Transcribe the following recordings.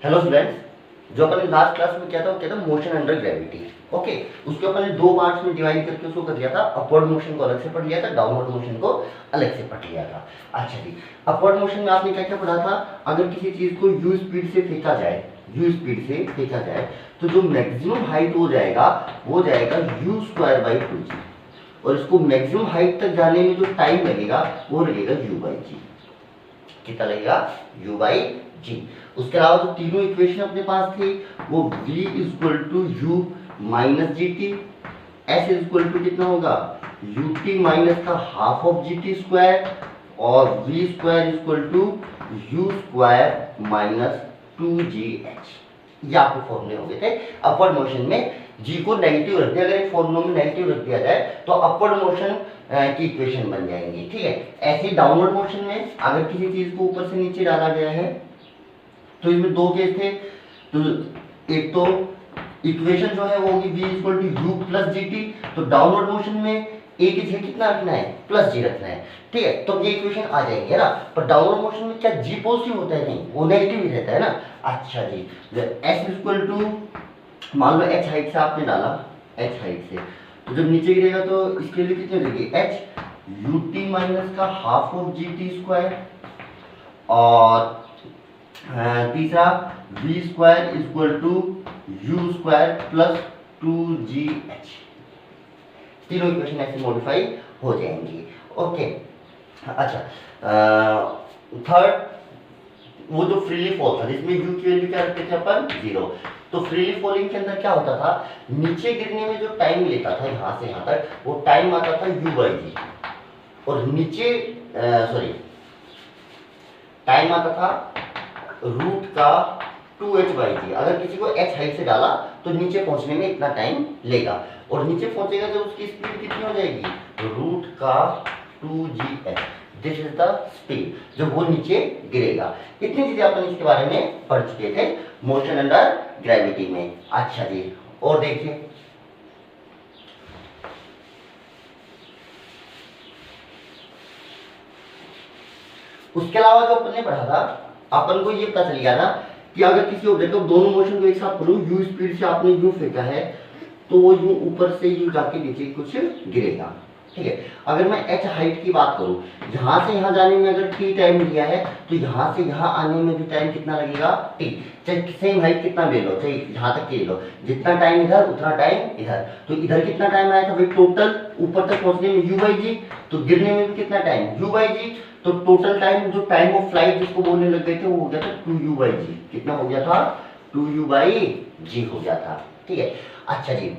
Hello students, जो अपन ने last class में किया था वो क्या था, मोशन अंडर ग्रेविटी। ओके, उसको अपन ने दो पार्ट्स में डिवाइड करके उसको कर दिया था। अपवर्ड मोशन को अलग से पढ़ लिया था, डाउनवर्ड मोशन को अलग से पढ़ लिया था। अच्छा जी, अपवर्ड मोशन में आपने क्या क्या पढ़ा था? अगर किसी चीज को यू स्पीड से फेंका जाए, यू स्पीड से फेंका जाए तो जो मैक्सिमम हाइट हो जाएगा वो जाएगा यू स्क्वायर बाई 2g, और इसको मैक्सिमम हाइट तक जाने में जो टाइम लगेगा वो लगेगा यू बाई जी। कितना लगेगा? u बाई जी। उसके अलावा जो तीनों इक्वेशन अपने पास थी वो v equal to u minus g t, s equal to कितना होगा, यू टी माइनस का half of g t square, और v square equal to u square minus 2gh। ये आपके फॉर्मूले हो गए थे। अपवर्ड मोशन में g को नेगेटिव रख दिया, अगर एक फॉर्मूले में नेगेटिव रख दिया जाए तो अपवर्ड मोशन की इक्वेशन बन जाएंगी। ठीक है, ऐसे डाउनवर्ड मोशन में अगर किसी चीज को ऊपर से नीचे डाला गया है तो इसमें दो केस थे। तो एक तो इक्वेशन जो है वो होगी v equal to u plus g t, तो डाउनवर्ड मोशन में ए की जगह कितना रखना है, प्लस जी रखना है। ठीक है, तो ये इक्वेशन आ जाएंगे है ना। पर डाउनवर्ड मोशन में क्या जी पॉजिटिव होता है? नहीं, वो नेगेटिव ही रहता है ना। अच्छा जी, एस इक्वल टू मान लो h हाइट से आपने डाला, h हाइट से, तो जब नीचे गिरेगा तो इसके लिए कितनी हो जाएगी, h यू टी माइनस का half of g t square, और तीसरा v square equal to u square plus 2gh। तीनों इक्वेशन ऐसे मॉडिफाई हो जाएंगी। ओके, अच्छा, थर्ड वो जो फ्रीली फॉल था जिसमें u की वैल्यू क्या रखते थे अपन, 0। तो फ्रीली फॉलिंग के अंदर क्या होता था, नीचे गिरने में जो टाइम लेता था यहां से यहां तक, वो टाइम आता था u बाई जी, और नीचे सॉरी टाइम आता था रूट का 2h बाई जी। अगर किसी को h हाइट से डाला तो नीचे पहुंचने में इतना टाइम लेगा, और नीचे पहुंचेगा जब उसकी स्पीड कितनी हो जाएगी, रूट का 2gh। This is the speed जब वो नीचे गिरेगा। इतनी चीजें अपन इसके बारे में पढ़ चुके थे मोशन अंडर ग्रेविटी में। अच्छा जी, और देखिए उसके अलावा जो अपन ने पढ़ा था, अपन को ये पता चल गया ना कि अगर किसी ऑब्जेक्ट को दोनों मोशन को एक साथ करूं, यू स्पीड से आपने यू फेंका है तो वो यू ऊपर से यू जाके नीचे कुछ गिरेगा। ठीक है, अगर मैं h हाइट की बात करूं, यहां से यहां जाने में अगर t टाइम लिया है तो यहां से यहां आने में भी टाइम कितना लगेगा, t। चाहे सेम हाइट कितना ले लो, चाहे यहां तक ले लो, जितना टाइम इधर उतना टाइम इधर, तो इधर कितना टाइम आया था भाई, टोटल ऊपर तक पहुंचने में u बाई जी, तो गिरने में भी कितना टाइम, u बाई जी। तो टोटल टाइम जो टाइम ऑफ फ्लाइट जिसको बोलने लग गए थे वो हो गया था 2u बाई जी। कितना हो गया था, 2u बाई जी हो गया था। ठीक है, अच्छा जी,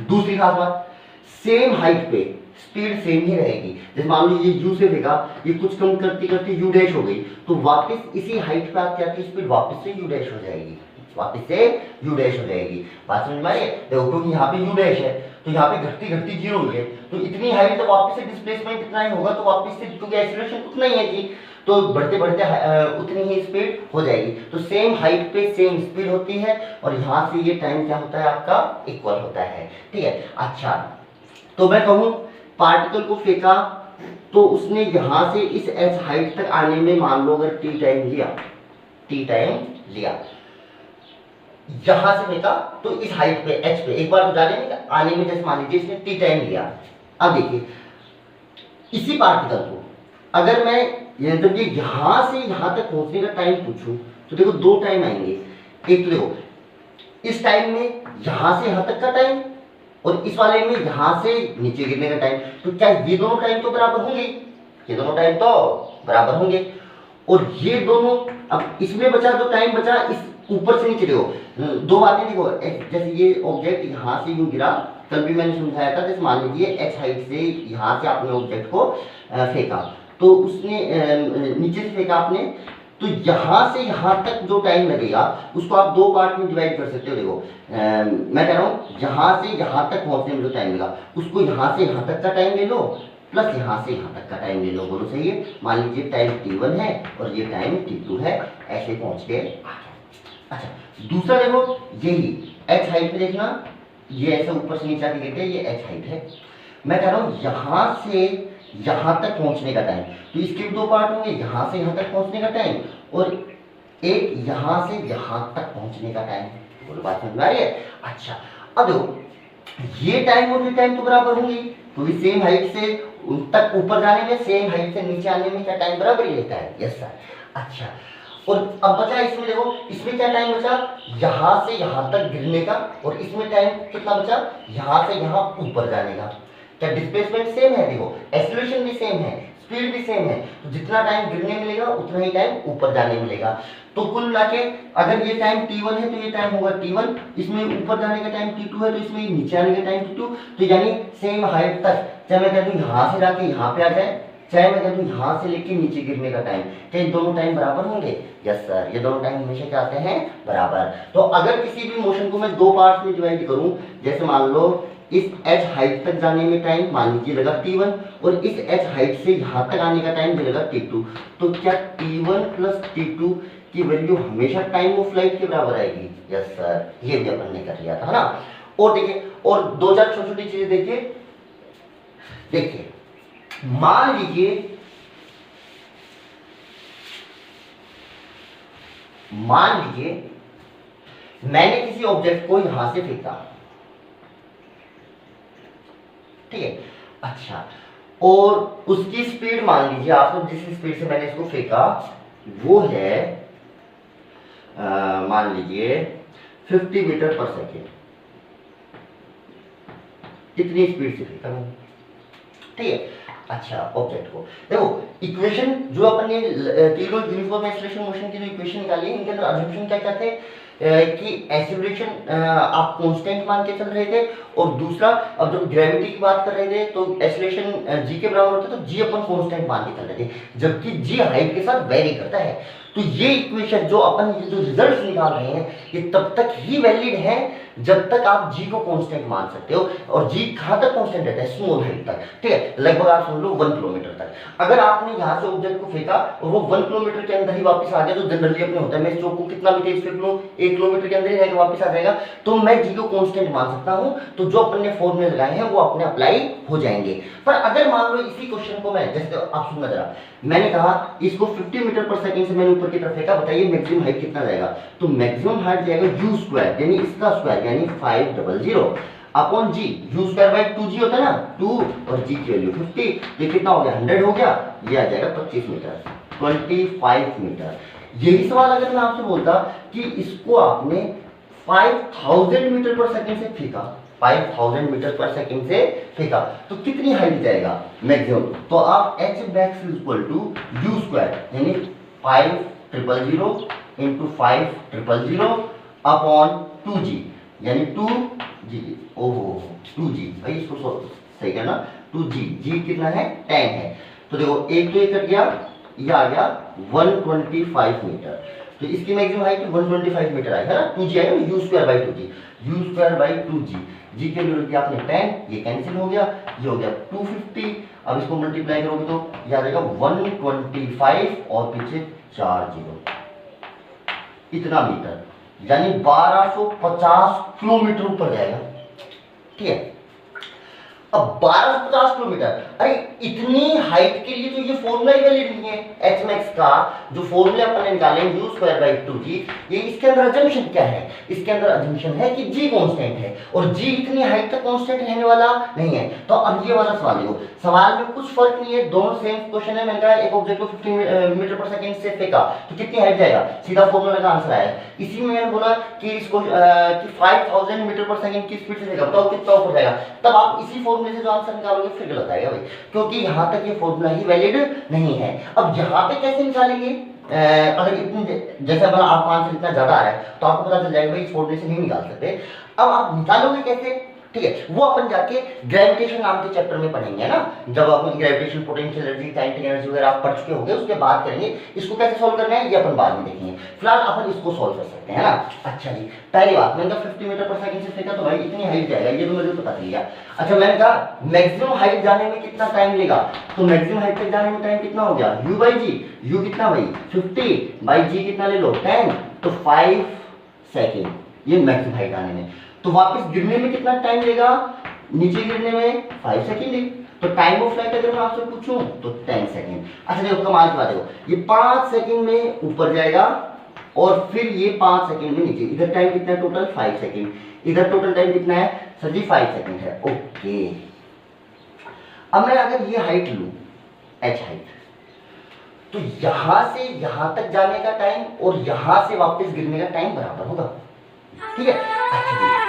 दूसरी खास बात, सेम हाइट पे स्पीड सेम ही रहेगी। जैसे मान लो ये u से फेंका, ये कुछ कम करती करती u डैश हो गई, तो वापस इसी हाइट पे आती आती स्पीड वापस से u डैश हो जाएगी, वापस से u डैश हो जाएगी। बात समझ में आई? देखो क्योंकि यहाँ पे u डैश है तो यहाँ पे घटती घटती जीरो हुई है, तो इतनी हाइट तो वापस से डिस्प्लेसमेंट इतना ही होगा, तो वापस से क्योंकि एक्सीलरेशन उतना ही है जी, तो बढ़ते बढ़ते उतनी ही स्पीड हो जाएगी। तो सेम हाइट पे सेम स्पीड होती है, और यहाँ से ये टाइम क्या होता है आपका, इक्वल होता है। ठीक है, अच्छा, तो मैं कहूँ पार्टिकल को फेंका तो उसने यहां से इस h हाइट तक आने में मान लो अगर t टाइम लिया, t टाइम लिया, यहां से फेंका तो इस हाइट पे h पे एक बार तो जाने में आने में, जैसे मान लीजिए इसने t टाइम लिया। अब देखिए इसी पार्टिकल को अगर मैं जब ये यहां से यहां तक पहुंचने का टाइम पूछूं तो देखो दो टाइम आएंगे। एक तो देखो इस टाइम में यहां से यहां तक का टाइम, और इस वाले में यहां से नीचे गिरने का टाइम, तो क्या ये दोनों टाइम तो बराबर होंगे, ये दोनों टाइम तो बराबर होंगे। और ये दोनों, अब इसमें बचा जो टाइम बचा इस ऊपर से नीचे, देखो दो बातें देखो, जैसे ये ऑब्जेक्ट यहां से यूं गिरा, कल भी मैंने समझाया था, जैसे मान लीजिए h हाइट से यहां से आपने ऑब्जेक्ट को फेंका, तो उसने नीचे से फेंका आपने, तो यहां से यहां तक जो टाइम लगेगा उसको आप दो पार्ट में डिवाइड कर सकते हो। देखो मैं कह रहा हूं यहां से यहां तक पहुंचने में जो टाइम लगा उसको यहां से यहां तक का टाइम ले लो, प्लस यहां से यहां तक का टाइम ले लो, बोलो सही है। मान लीजिए टाइम t1 है और ये टाइम t2 है, ऐसे पहुंच के आ गया। अच्छा, दूसरा देखो यही h हाइट पे देखना, ये ऐसे ऊपर से नीचे आके गिरते हैं, ये h हाइट है। मैं कह रहा हूं यहां से यहां तक पहुंचने का टाइम, तो इसके भी दो पार्ट होंगे, यहां से यहां तक पहुंचने का टाइम और एक यहां से यहां तक पहुंचने का टाइम। बोलो बात समझ में आ रही है? अच्छा, अब देखो ये टाइम और ये टाइम तो बराबर होंगे, क्योंकि सेम हाइट से तक ऊपर जाने में, सेम हाइट से नीचे आने में क्या टाइम बराबर ही रहता है? Yes sir. अच्छा, और अब बचा इसमें, देखो इसमें क्या टाइम बचा, यहां से यहां तक गिरने का, और इसमें टाइम कितना बचा, यहां से यहां ऊपर जाने का। क्या डिस्प्लेसमेंट सेम है? देखो एक्सीलरेशन भी सेम है, स्पीड भी सेम है, तो जितना टाइम गिरने मिलेगा उतना ही टाइम ऊपर जाने मिलेगा। तो कुल मिला के अगर ये टाइम t1 है तो ये टाइम होगा t1, इसमें ऊपर जाने का टाइम t2 है तो इसमें नीचे आने का टाइम t2। तो यानी सेम हाइट तक, चाहे मैं कह दूं यहां से जाके यहां पे आ जाए, चाहे मैं कह दूं यहां से लेके नीचे गिरने का टाइम, क्या ये दोनों टाइम बराबर होंगे? यस सर, ये दोनों टाइम हमेशा क्या आते हैं? बराबर। तो अगर किसी भी मोशन को मैं दो पार्ट्स में डिवाइड करूं, जैसे मान लो इस h हाइट तक जाने में टाइम मान लीजिए लगा t1, और इस h हाइट से यहां तक आने का टाइम लगा t2, तो क्या t1 प्लस t2 की वैल्यू हमेशा टाइम ऑफ फ्लाइट के बराबर आएगी? यस सर, ये भी अपन ने कर लिया था ना। और देखिए, और दो चार छोटी छोटी चीजें देखिए। देखिए मान लीजिए मैंने किसी ऑब्जेक्ट को यहां से फेंका, ठीक है। अच्छा, और उसकी स्पीड मान लीजिए, आपको जिस स्पीड से मैंने इसको फेंका वो है मान लीजिए 50 मीटर पर सेकेंड, इतनी स्पीड से फेंका मैंने, ठीक है। अच्छा, ऑब्जेक्ट को देखो, इक्वेशन जो अपन ने तीनों यूनिफॉर्म एक्सीलरेशन मोशन की जो इक्वेशन निकाली, इनके अंदर अजम्पशन क्या क्या थे कि एक्सीलरेशन आप कांस्टेंट मान के चल रहे थे, और दूसरा अब जब ग्रेविटी की बात कर रहे थे तो एक्सीलरेशन g के बराबर होता है, तो g अपन कांस्टेंट मान के चल रहे थे, जबकि g हाइट के साथ वेरी करता है। तो ये इक्वेशन जो अपन ये जो रिजल्ट्स निकाल रहे हैं ये तब तक ही वैलिड है जब तक आप g को कांस्टेंट मान सकते हो, और g कहां तक कांस्टेंट रहता है? स्मॉल हाइट तक, ठीक है। लगभग आप समझ लो 1 किलोमीटर तक। अगर आपने यहां से ऑब्जेक्ट को फेंका और वो 1 किलोमीटर के अंदर ही वापस आ गया, तो जनरली अपने होता है मैं इस चौक को कितना भी तेज फेंक लूं 1 किलोमीटर के अंदर ही रहकर वापस आ जाएगा, तो मैं g को कांस्टेंट मान सकता हूं। तो जो अपन ने फॉर्मूले लगाए हैं वो अपने अप्लाई हो जाएंगे। पर अगर मान लो इसी क्वेश्चन को मैं, जैसे आप सुनना जरा, मैंने कहा इसको 50 मीटर पर सेकंड से मैंने ऊपर की तरफ फेंका, बताइए मैक्सिमम हाइट कितना जाएगा? तो मैक्सिमम हाइट जाएगा u स्क्वायर, यानी इसका स्क्वायर, यानी 500 upon g, u square by 2g होता है ना, 2 और g की वैल्यू 50, ये कितना हो गया? 100 हो गया, ये आ जाएगा 25 मीटर, 25 मीटर। यही सवाल अगर मैं आपसे बोलता कि इसको आपने 5000 मीटर पर सेकंड से फेंका, 5000 मीटर पर सेकंड से फेंका, तो कितनी हाइट जाएगा मैक्सिमम? तो आप h max equal to u square, यानी 5000 इंटू 5000 अपॉन 2g, यानी 2g, ओहो 2g, भाई इसको सही करना, 2g, g कितना है? 10 है। तो देखो एक तो ये कट गया, ये आ गया 125 मीटर, तो इसकी मैक्सिमम हाइट 125 मीटर आई है ना, 2g आएगा, u square by 2g, u square by 2g, g के लिए आपने 10, ये कैंसिल हो गया, ये हो गया 250। अब इसको मल्टीप्लाई करोगे तो ये आ जाएगा 125 और पीछे 4 जीरो, इतना मीटर, यानी 1250 किलोमीटर ऊपर जाएगा, ठीक है। अब 1250 किलोमीटर, अरे इतनी हाइट के लिए तो ये फॉर्मूला ही वैलिड नहीं है। एच मैक्स का जो फॉर्मूला अपन ने निकाले u स्क्वायर बाई 2g, ये इसके अंदर अजम्पशन क्या है? इसके अंदर अजम्पशन है कि g कांस्टेंट है, और g इतनी हाइट तक कांस्टेंट रहने वाला नहीं है। तो अब ये वाला सवाल देखो, सवाल में कुछ फर्क नहीं है, दोनों सेम क्वेश्चन है। मैंने कहा एक ऑब्जेक्ट को 50 मीटर पर सेकंड से फेंका तो कितनी हाइट जाएगा, सीधा फॉर्मूला का आंसर आया। इसी में मैंने बोला कि इसको कि 5000 मीटर पर सेकंड की स्पीड से फेंका, बताओ कितना ऊपर जाएगा। तब आप इसी फॉर्मूले से जो आंसर निकालोगे फिर गलत आएगा भाई, क्योंकि यहां तक ये फॉर्मूला ही वैलिड नहीं है। अब यहाँ पे कैसे निकालेंगे? अगर इतनी जैसे अगर आपका आंसर इतना ज्यादा आ रहा है तो आपको पता चल जाएगा भाई इस फॉर्मूले से नहीं निकाल सकते। अब आप निकालोगे कैसे? ठीक है, वो अपन जाके ग्रेविटेशन नाम के चैप्टर में पढ़ेंगे, है ना। जब अपन gravitation, potential energy, kinetic energy वगैरह आप पढ़ चुके होंगे, उसके बाद करेंगे। इसको कैसे सॉल्व करना है ये अपन बाद में देखेंगे, फिलहाल अपन इसको सॉल्व कर सकते हैं ना। अच्छा जी, पहली बात मैंने कहा 50 मीटर पर सेकंड से फेंका तो भाई इतनी हाइट जाएगा, ये तो मुझे पता चल गया। अच्छा, मैंने कहा मैक्सिमम हाइट जाने में कितना टाइम लेगा, तो मैक्सिमम हाइट तक जाने में टाइम कितना हो गया, u बाई जी, u कितना भाई 50 बाई जी कितना ले लो 10, तो 5 सेकेंड, ये मैक्सिमम हाइट आने में। तो वापस गिरने में कितना टाइम लेगा, नीचे गिरने में 5 सेकेंड ले। तो टाइम ऑफ फ्लाइट अगर मैं आपसे पूछूं तो 10 सेकेंड। अच्छा देखो कमाल की बात है, ये 5 सेकेंड में ऊपर जाएगा और फिर ये 5 सेकंड में नीचे। इधर टाइम कितना है टोटल 5 सेकंड, इधर टोटल टाइम कितना है सर जी 5 सेकंड है। ओके, अब मैं अगर ये हाइट लूं h हाइट, तो यहां से यहां तक जाने का टाइम और यहां से वापस गिरने का टाइम बराबर होगा, ठीक है। अच्छा